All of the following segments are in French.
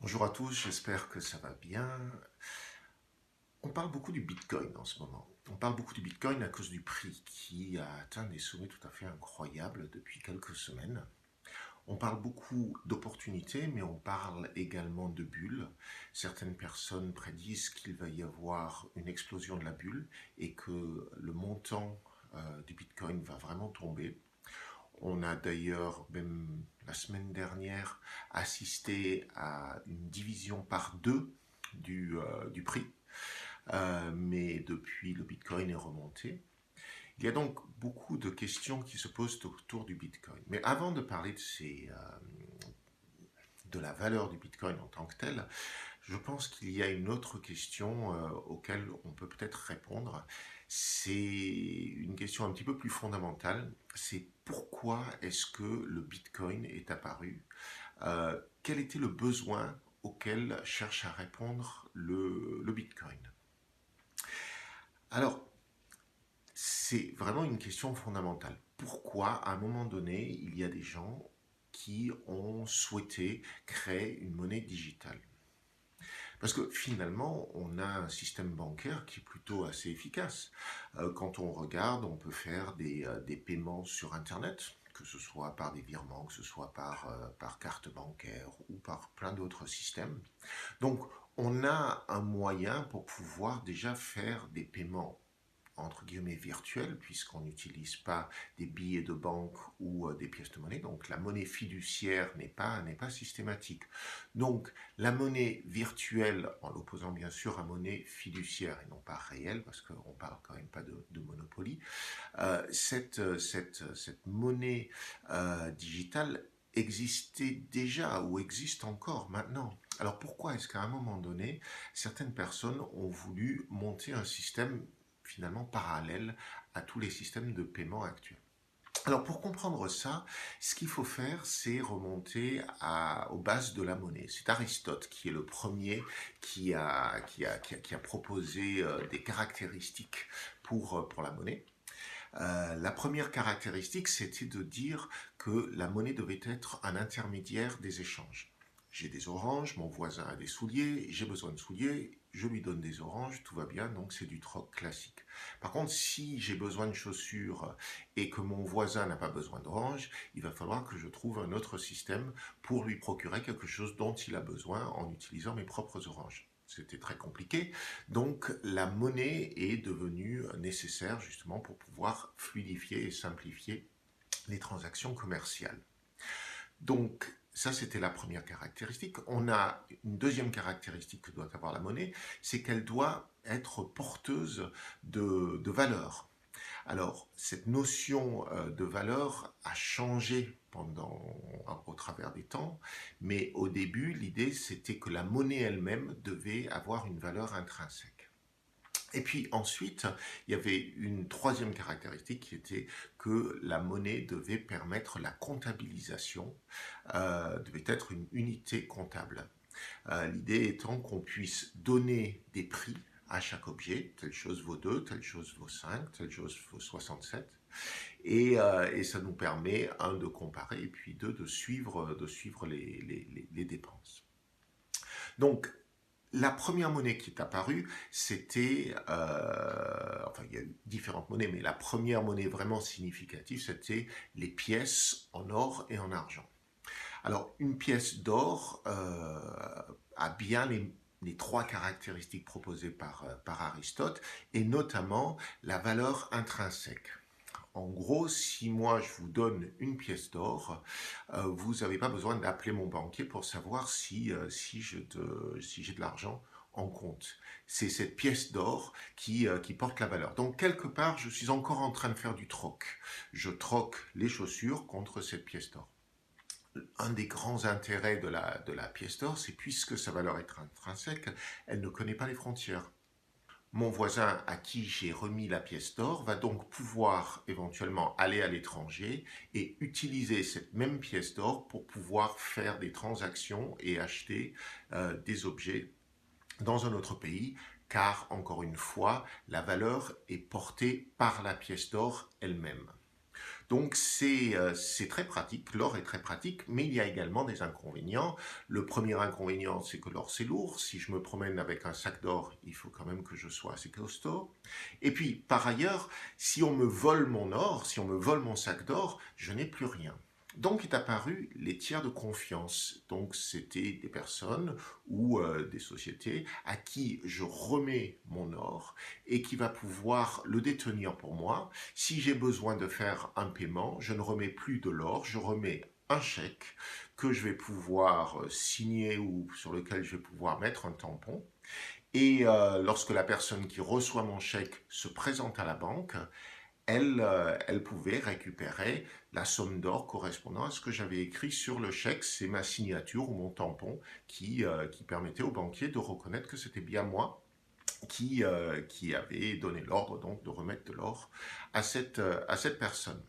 Bonjour à tous, j'espère que ça va bien. On parle beaucoup du Bitcoin en ce moment. On parle beaucoup du Bitcoin à cause du prix qui a atteint des sommets tout à fait incroyables depuis quelques semaines. On parle beaucoup d'opportunités, mais on parle également de bulles. Certaines personnes prédisent qu'il va y avoir une explosion de la bulle et que le montant du Bitcoin va vraiment tomber. On a d'ailleurs, même la semaine dernière, assisté à une division par deux du prix. Mais depuis, le Bitcoin est remonté. Il y a donc beaucoup de questions qui se posent autour du Bitcoin. Mais avant de parler de la valeur du Bitcoin en tant que tel, je pense qu'il y a une autre question auquel on peut peut-être répondre. C'est une question un petit peu plus fondamentale. C'est pourquoi est-ce que le Bitcoin est apparu? Quel était le besoin auquel cherche à répondre le Bitcoin? Alors, c'est vraiment une question fondamentale. Pourquoi, à un moment donné, il y a des gens qui ont souhaité créer une monnaie digitale? Parce que finalement, on a un système bancaire qui est plutôt assez efficace. Quand on regarde, on peut faire des paiements sur Internet, que ce soit par des virements, que ce soit par carte bancaire ou par plein d'autres systèmes. Donc, on a un moyen pour pouvoir déjà faire des paiements entre guillemets virtuels, puisqu'on n'utilise pas des billets de banque ou des pièces de monnaie. Donc la monnaie fiduciaire n'est pas systématique. Donc la monnaie virtuelle, en l'opposant bien sûr à monnaie fiduciaire et non pas réelle, parce qu'on parle quand même pas de monopoly, cette monnaie digitale existait déjà ou existe encore maintenant. Alors pourquoi est-ce qu'à un moment donné, certaines personnes ont voulu monter un système finalement parallèle à tous les systèmes de paiement actuels? Alors pour comprendre ça, ce qu'il faut faire, c'est remonter aux bases de la monnaie. C'est Aristote qui est le premier qui a proposé des caractéristiques pour la monnaie. La première caractéristique, c'était de dire que la monnaie devait être un intermédiaire des échanges. J'ai des oranges, mon voisin a des souliers, j'ai besoin de souliers, je lui donne des oranges, tout va bien, donc c'est du troc classique. Par contre, si j'ai besoin de chaussures et que mon voisin n'a pas besoin d'oranges, il va falloir que je trouve un autre système pour lui procurer quelque chose dont il a besoin en utilisant mes propres oranges. C'était très compliqué, donc la monnaie est devenue nécessaire justement pour pouvoir fluidifier et simplifier les transactions commerciales. Donc ça, c'était la première caractéristique. On a une deuxième caractéristique que doit avoir la monnaie, c'est qu'elle doit être porteuse de valeur. Alors, cette notion de valeur a changé au travers des temps, mais au début, l'idée, c'était que la monnaie elle-même devait avoir une valeur intrinsèque. Et puis ensuite, il y avait une troisième caractéristique qui était que la monnaie devait permettre la comptabilisation, devait être une unité comptable. L'idée étant qu'on puisse donner des prix à chaque objet, telle chose vaut 2, telle chose vaut 5, telle chose vaut 67, et ça nous permet, un, de comparer, et puis deux, de suivre les dépenses. Donc, la première monnaie qui est apparue, c'était, enfin il y a eu différentes monnaies, mais la première monnaie vraiment significative, c'était les pièces en or et en argent. Alors une pièce d'or a bien les trois caractéristiques proposées par Aristote, et notamment la valeur intrinsèque. En gros, si moi je vous donne une pièce d'or, vous n'avez pas besoin d'appeler mon banquier pour savoir si j'ai de l'argent en compte. C'est cette pièce d'or qui porte la valeur. Donc quelque part, je suis encore en train de faire du troc. Je troque les chaussures contre cette pièce d'or. Un des grands intérêts de la pièce d'or, c'est puisque sa valeur est intrinsèque, elle ne connaît pas les frontières. Mon voisin à qui j'ai remis la pièce d'or va donc pouvoir éventuellement aller à l'étranger et utiliser cette même pièce d'or pour pouvoir faire des transactions et acheter des objets dans un autre pays, car encore une fois, la valeur est portée par la pièce d'or elle-même. Donc c'est très pratique, l'or est très pratique, mais il y a également des inconvénients. Le premier inconvénient, c'est que l'or c'est lourd. Si je me promène avec un sac d'or, il faut quand même que je sois assez costaud. Et puis, par ailleurs, si on me vole mon or, si on me vole mon sac d'or, je n'ai plus rien. Donc est apparu les tiers de confiance. Donc c'était des personnes ou des sociétés à qui je remets mon or et qui va pouvoir le détenir pour moi. Si j'ai besoin de faire un paiement, je ne remets plus de l'or, je remets un chèque que je vais pouvoir signer ou sur lequel je vais pouvoir mettre un tampon. Et lorsque la personne qui reçoit mon chèque se présente à la banque, elle pouvait récupérer la somme d'or correspondant à ce que j'avais écrit sur le chèque. C'est ma signature ou mon tampon qui permettait au banquier de reconnaître que c'était bien moi qui avait donné l'ordre donc de remettre de l'or à cette personne.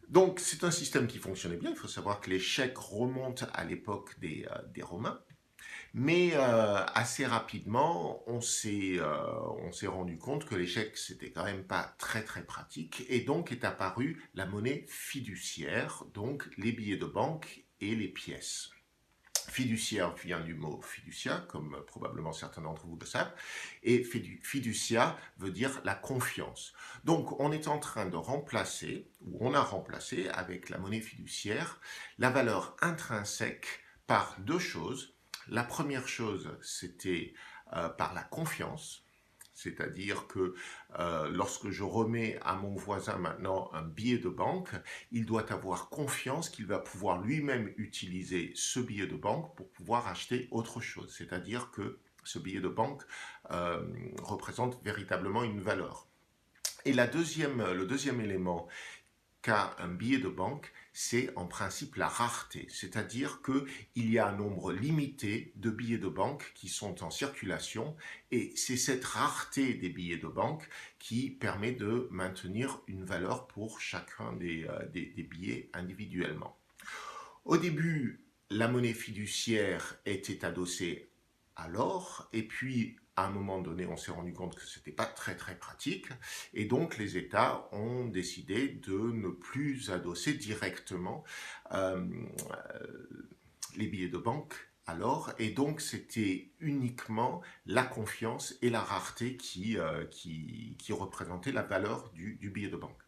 Donc c'est un système qui fonctionnait bien. Il faut savoir que les chèques remontent à l'époque des Romains. Mais assez rapidement, on s'est rendu compte que l'échec, c'était quand même pas très très pratique, et donc est apparue la monnaie fiduciaire, donc les billets de banque et les pièces. Fiduciaire vient du mot fiducia, comme probablement certains d'entre vous le savent, et fiducia veut dire la confiance. Donc on est en train de remplacer, ou on a remplacé avec la monnaie fiduciaire, la valeur intrinsèque par deux choses. La première chose, c'était par la confiance, c'est-à-dire que lorsque je remets à mon voisin maintenant un billet de banque, il doit avoir confiance qu'il va pouvoir lui-même utiliser ce billet de banque pour pouvoir acheter autre chose. C'est-à-dire que ce billet de banque représente véritablement une valeur. Et le deuxième élément qu'a un billet de banque, c'est en principe la rareté. C'est-à-dire qu'il y a un nombre limité de billets de banque qui sont en circulation et c'est cette rareté des billets de banque qui permet de maintenir une valeur pour chacun des billets individuellement. Au début, la monnaie fiduciaire était adossée à l'or, et puis à un moment donné, on s'est rendu compte que ce n'était pas très très pratique, et donc les États ont décidé de ne plus adosser directement euh, les billets de banque à l'or, et donc c'était uniquement la confiance et la rareté qui représentaient la valeur du billet de banque.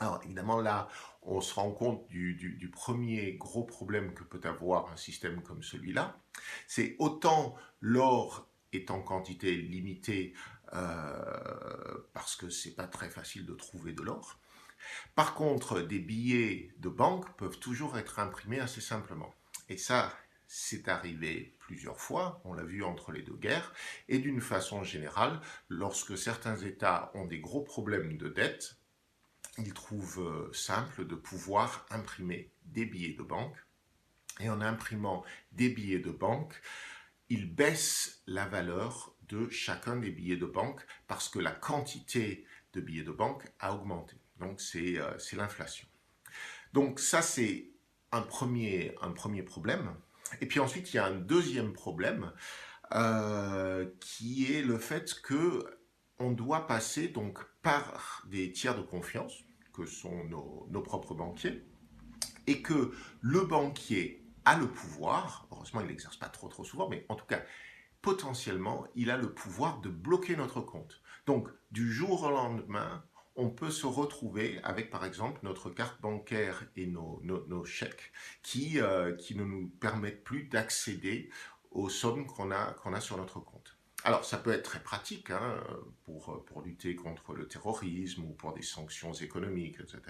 Alors évidemment là, on se rend compte du premier gros problème que peut avoir un système comme celui-là. C'est autant l'or est en quantité limitée parce que c'est pas très facile de trouver de l'or. Par contre, des billets de banque peuvent toujours être imprimés assez simplement. Et ça, c'est arrivé plusieurs fois, on l'a vu entre les deux guerres, et d'une façon générale, lorsque certains États ont des gros problèmes de dette, ils trouvent simple de pouvoir imprimer des billets de banque. Et en imprimant des billets de banque, ils baissent la valeur de chacun des billets de banque parce que la quantité de billets de banque a augmenté. Donc c'est l'inflation. Donc ça c'est un premier problème. Et puis ensuite il y a un deuxième problème qui est le fait que on doit passer donc par des tiers de confiance que sont nos propres banquiers et que le banquier a le pouvoir, heureusement il ne l'exerce pas trop souvent, mais en tout cas potentiellement il a le pouvoir de bloquer notre compte. Donc du jour au lendemain, on peut se retrouver avec par exemple notre carte bancaire et nos chèques qui ne nous permettent plus d'accéder aux sommes qu'on a sur notre compte. Alors, ça peut être très pratique hein, pour lutter contre le terrorisme ou pour des sanctions économiques, etc.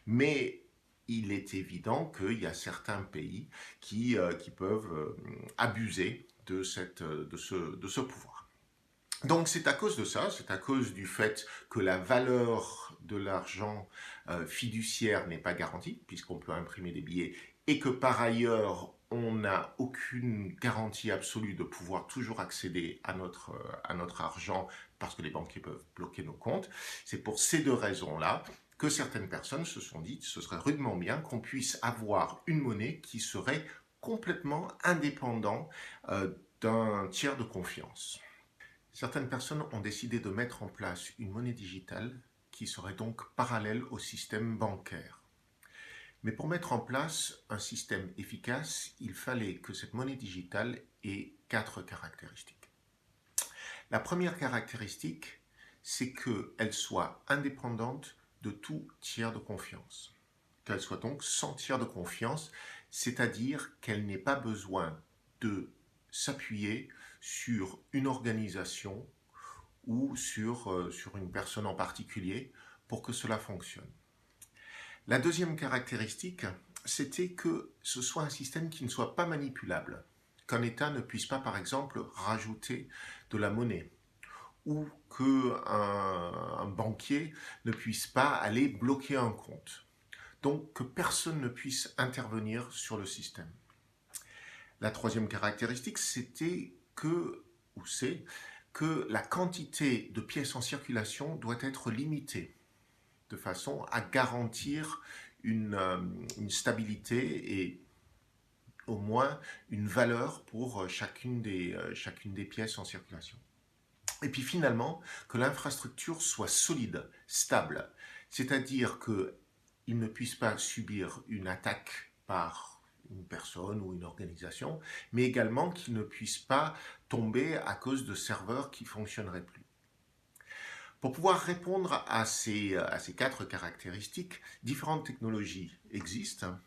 Mais il est évident qu'il y a certains pays qui peuvent abuser de ce pouvoir. Donc c'est à cause de ça, c'est à cause du fait que la valeur de l'argent fiduciaire n'est pas garantie, puisqu'on peut imprimer des billets, et que par ailleurs, on n'a aucune garantie absolue de pouvoir toujours accéder à notre argent, parce que les banquiers peuvent bloquer nos comptes. C'est pour ces deux raisons-là que certaines personnes se sont dit, ce serait rudement bien qu'on puisse avoir une monnaie qui serait complètement indépendante d'un tiers de confiance. Certaines personnes ont décidé de mettre en place une monnaie digitale qui serait donc parallèle au système bancaire. Mais pour mettre en place un système efficace, il fallait que cette monnaie digitale ait 4 caractéristiques. La première caractéristique, c'est qu'elle soit indépendante de tout tiers de confiance. Qu'elle soit donc sans tiers de confiance, c'est-à-dire qu'elle n'ait pas besoin de s'appuyer sur une organisation ou sur une personne en particulier pour que cela fonctionne. La deuxième caractéristique, c'était que ce soit un système qui ne soit pas manipulable, qu'un État ne puisse pas, par exemple, rajouter de la monnaie, ou qu'un banquier ne puisse pas aller bloquer un compte. Donc que personne ne puisse intervenir sur le système. La troisième caractéristique, c'était que, ou c'est, que la quantité de pièces en circulation doit être limitée, de façon à garantir une stabilité et au moins une valeur pour chacune des pièces en circulation. Et puis finalement, que l'infrastructure soit solide, stable, c'est-à-dire qu'il ne puisse pas subir une attaque par une personne ou une organisation, mais également qu'il ne puisse pas tomber à cause de serveurs qui ne fonctionneraient plus. Pour pouvoir répondre à ces 4 caractéristiques, différentes technologies existent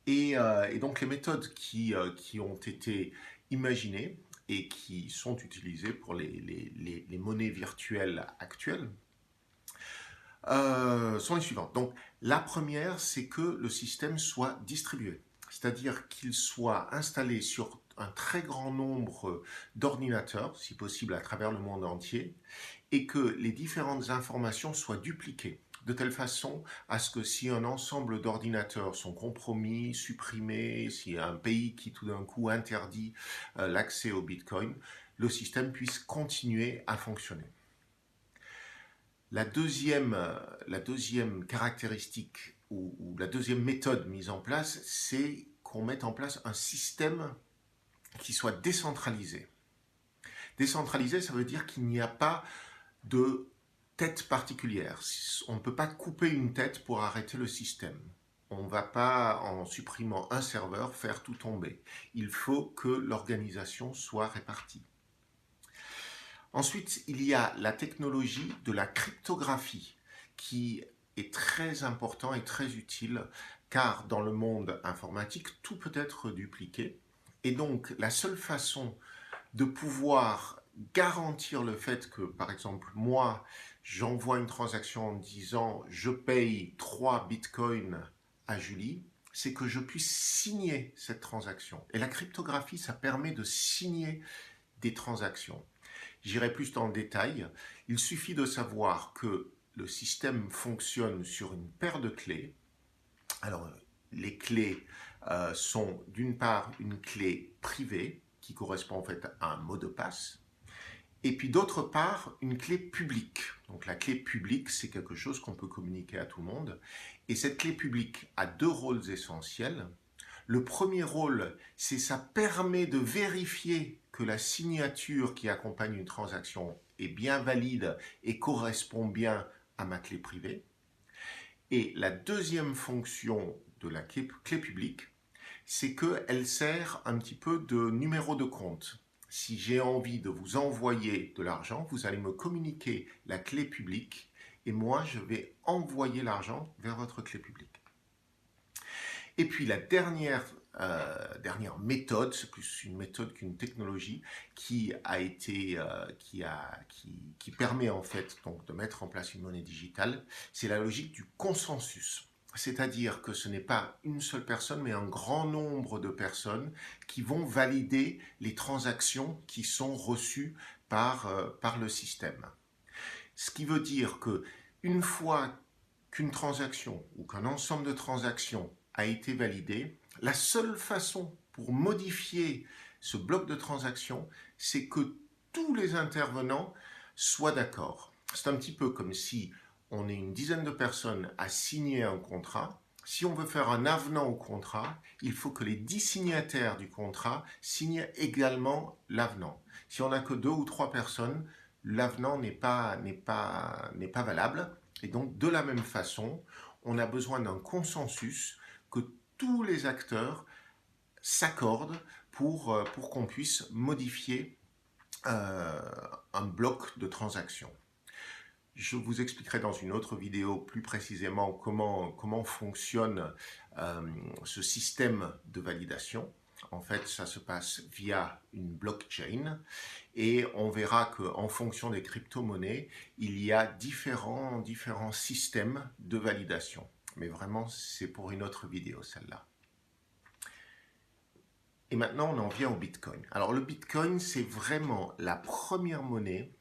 et donc les méthodes qui ont été imaginées et qui sont utilisées pour les monnaies virtuelles actuelles sont les suivantes. Donc la première, c'est que le système soit distribué, c'est-à-dire qu'il soit installé sur un très grand nombre d'ordinateurs, si possible à travers le monde entier, et que les différentes informations soient dupliquées, de telle façon à ce que si un ensemble d'ordinateurs sont compromis, supprimés, s'il y a un pays qui tout d'un coup interdit l'accès au Bitcoin, le système puisse continuer à fonctionner. La deuxième caractéristique ou la deuxième méthode mise en place, c'est qu'on mette en place un système qui soit décentralisé. Décentralisé, ça veut dire qu'il n'y a pas de tête particulière. On ne peut pas couper une tête pour arrêter le système. On ne va pas, en supprimant un serveur, faire tout tomber. Il faut que l'organisation soit répartie. Ensuite, il y a la technologie de la cryptographie qui est très important et très utile car dans le monde informatique, tout peut être dupliqué. Et donc, la seule façon de pouvoir garantir le fait que, par exemple, moi, j'envoie une transaction en disant je paye 3 bitcoins à Julie, c'est que je puisse signer cette transaction. Et la cryptographie, ça permet de signer des transactions. J'irai plus dans le détail. Il suffit de savoir que le système fonctionne sur une paire de clés. Alors, les clés sont d'une part une clé privée qui correspond en fait à un mot de passe, et puis d'autre part une clé publique. Donc la clé publique, c'est quelque chose qu'on peut communiquer à tout le monde. Et cette clé publique a 2 rôles essentiels. Le premier rôle, c'est ça permet de vérifier que la signature qui accompagne une transaction est bien valide et correspond bien à ma clé privée. Et la deuxième fonction de la clé publique, c'est qu'elle sert un petit peu de numéro de compte. Si j'ai envie de vous envoyer de l'argent, vous allez me communiquer la clé publique et moi, je vais envoyer l'argent vers votre clé publique. Et puis la dernière méthode, c'est plus une méthode qu'une technologie, qui permet en fait donc de mettre en place une monnaie digitale, c'est la logique du consensus. C'est-à-dire que ce n'est pas une seule personne, mais un grand nombre de personnes qui vont valider les transactions qui sont reçues par le système. Ce qui veut dire que une fois qu'une transaction ou qu'un ensemble de transactions a été validé, la seule façon pour modifier ce bloc de transactions, c'est que tous les intervenants soient d'accord. C'est un petit peu comme si on est une dizaine de personnes à signer un contrat. Si on veut faire un avenant au contrat, il faut que les 10 signataires du contrat signent également l'avenant. Si on n'a que 2 ou 3 personnes, l'avenant n'est pas valable. Et donc, de la même façon, on a besoin d'un consensus que tous les acteurs s'accordent pour qu'on puisse modifier euh, un bloc de transactions. Je vous expliquerai dans une autre vidéo plus précisément comment fonctionne ce système de validation. En fait, ça se passe via une blockchain et on verra qu'en fonction des crypto-monnaies, il y a différents systèmes de validation. Mais vraiment, c'est pour une autre vidéo, celle-là. Et maintenant, on en vient au Bitcoin. Alors, le Bitcoin, c'est vraiment la première monnaie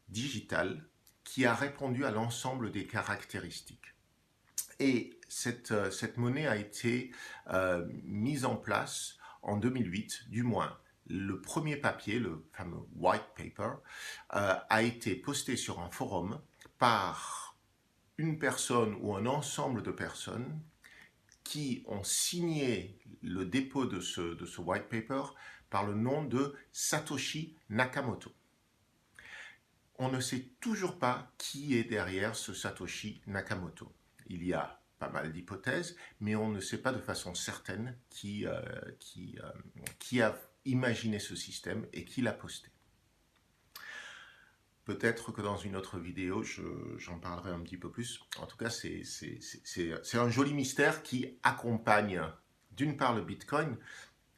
digitale qui a répondu à l'ensemble des caractéristiques. Et cette monnaie a été mise en place en 2008, du moins le premier papier, le fameux white paper, a été posté sur un forum par une personne ou un ensemble de personnes qui ont signé le dépôt de ce white paper par le nom de Satoshi Nakamoto. On ne sait toujours pas qui est derrière ce Satoshi Nakamoto. Il y a pas mal d'hypothèses, mais on ne sait pas de façon certaine qui a imaginé ce système et qui l'a posté. Peut-être que dans une autre vidéo, j'en parlerai un petit peu plus. En tout cas, c'est un joli mystère qui accompagne d'une part le Bitcoin,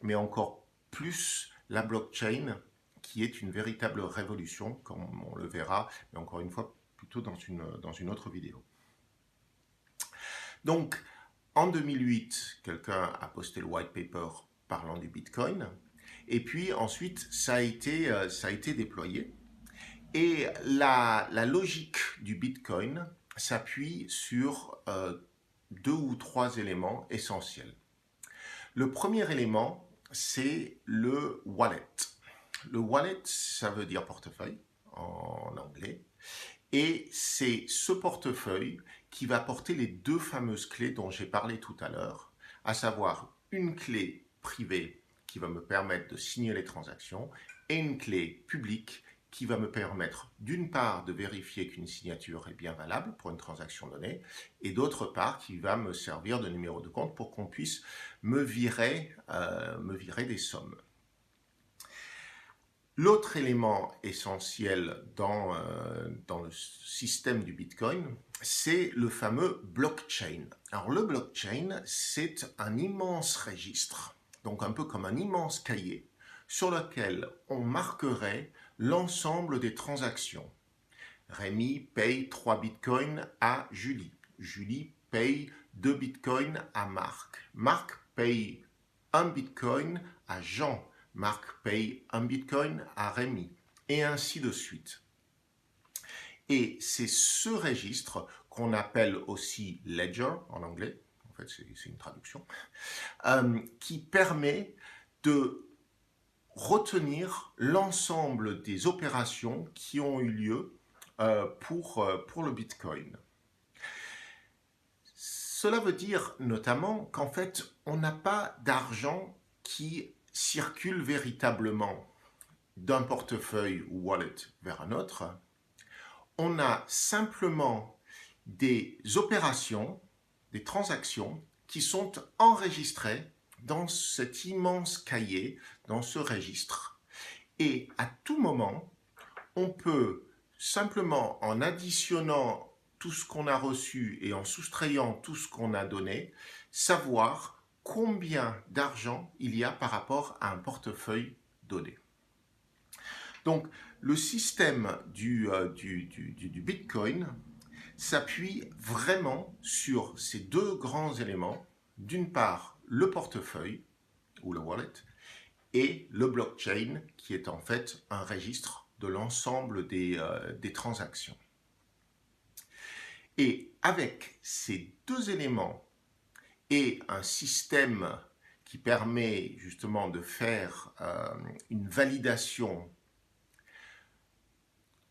mais encore plus la blockchain, qui est une véritable révolution, comme on le verra, mais encore une fois, plutôt dans une autre vidéo. Donc, en 2008, quelqu'un a posté le white paper parlant du Bitcoin, et puis ensuite, ça a été déployé. Et la logique du Bitcoin s'appuie sur deux ou trois éléments essentiels. Le premier élément, c'est le wallet. Le wallet, ça veut dire portefeuille en anglais. Et c'est ce portefeuille qui va porter les deux fameuses clés dont j'ai parlé tout à l'heure, à savoir une clé privée qui va me permettre de signer les transactions et une clé publique qui va me permettre d'une part de vérifier qu'une signature est bien valable pour une transaction donnée et d'autre part qui va me servir de numéro de compte pour qu'on puisse me virer des sommes. L'autre élément essentiel dans le système du Bitcoin, c'est le fameux blockchain. Alors le blockchain, c'est un immense registre, donc un peu comme un immense cahier, sur lequel on marquerait l'ensemble des transactions. Rémi paye 3 bitcoins à Julie. Julie paye 2 bitcoins à Marc. Marc paye 1 bitcoin à Jean. Marc paye 1 bitcoin à Rémi. Et ainsi de suite. Et c'est ce registre qu'on appelle aussi ledger en anglais, en fait c'est une traduction, qui permet de retenir l'ensemble des opérations qui ont eu lieu pour le Bitcoin. Cela veut dire notamment qu'en fait, on n'a pas d'argent qui circule véritablement d'un portefeuille ou wallet vers un autre. On a simplement des opérations, des transactions qui sont enregistrées dans cet immense cahier, dans ce registre. Et à tout moment, on peut simplement, en additionnant tout ce qu'on a reçu et en soustrayant tout ce qu'on a donné, savoir combien d'argent il y a par rapport à un portefeuille donné. Donc, le système du Bitcoin s'appuie vraiment sur ces deux grands éléments. D'une part, le portefeuille, ou le wallet, et le blockchain, qui est en fait un registre de l'ensemble des transactions. Et avec ces deux éléments et un système qui permet justement de faire une validation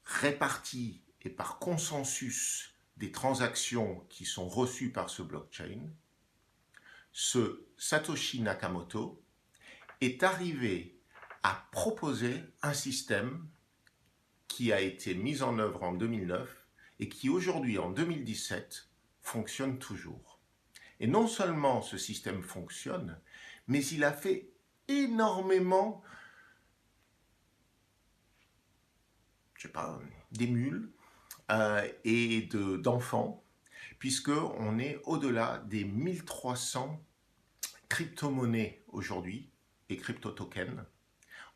répartie et par consensus des transactions qui sont reçues par ce blockchain, ce Satoshi Nakamoto est arrivé à proposer un système qui a été mis en œuvre en 2009 et qui aujourd'hui, en 2017, fonctionne toujours. Et non seulement ce système fonctionne, mais il a fait énormément, je sais pas, d'émules et d'enfants, puisqu'on est au-delà des 1300 crypto-monnaies aujourd'hui et crypto-tokens.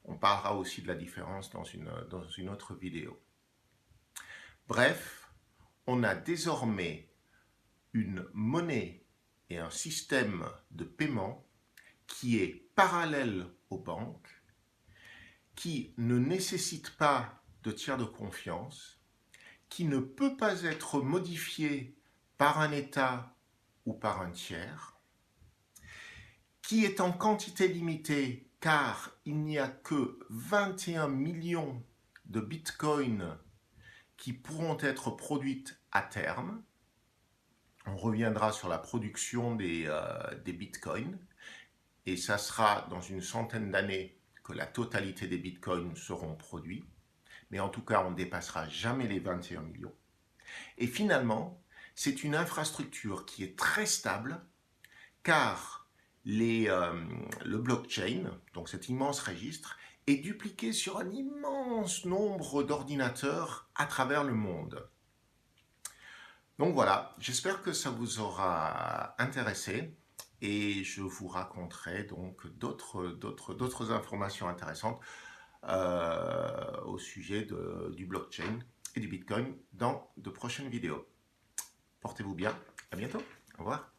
On parlera aussi de la différence dans une autre vidéo. Bref, on a désormais une monnaie et un système de paiement qui est parallèle aux banques, qui ne nécessite pas de tiers de confiance, qui ne peut pas être modifié par un État ou par un tiers, qui est en quantité limitée car il n'y a que 21 millions de bitcoins qui pourront être produites à terme. On reviendra sur la production des bitcoins et ça sera dans une centaine d'années que la totalité des bitcoins seront produits. Mais en tout cas, on ne dépassera jamais les 21 millions. Et finalement, c'est une infrastructure qui est très stable car le blockchain, donc cet immense registre, est dupliqué sur un immense nombre d'ordinateurs à travers le monde. Donc voilà, j'espère que ça vous aura intéressé et je vous raconterai donc d'autres informations intéressantes au sujet du blockchain et du Bitcoin dans de prochaines vidéos. Portez-vous bien, à bientôt, au revoir.